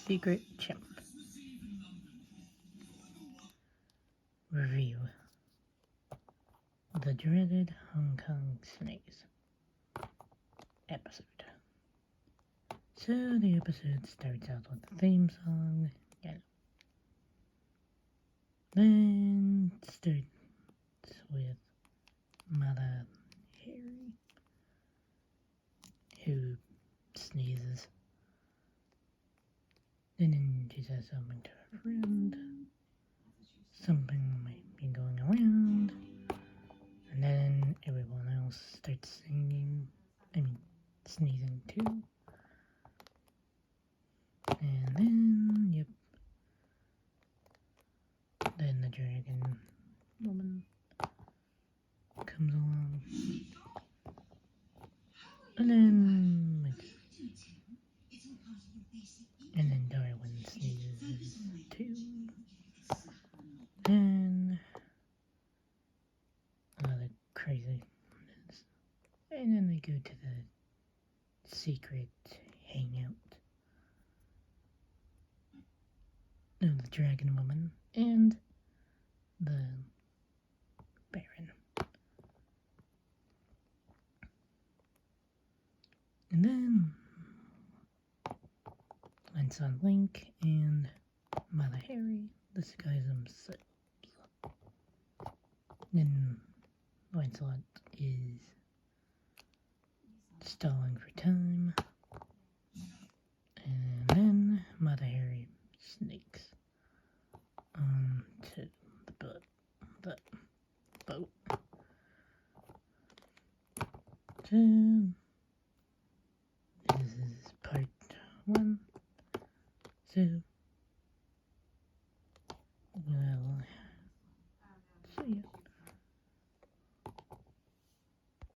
Secret Chimp. Review. The dreaded Hong Kong snakes episode. So the episode starts out with the theme song, then starts with Mother Harry, who sneezes. And then she says something to her friend. Something might be going around. And then everyone else starts sneezing too. And then, then the dragon woman comes along. And then Darwin sneezes too. And another crazy. And then they go to the secret hangout of the dragon woman and the Baron. And then Lancelot Link and Mother Harry disguise themselves. Then Lancelot is stalling for time. And then Mother Harry sneaks onto the boat. So, this is part 1. So,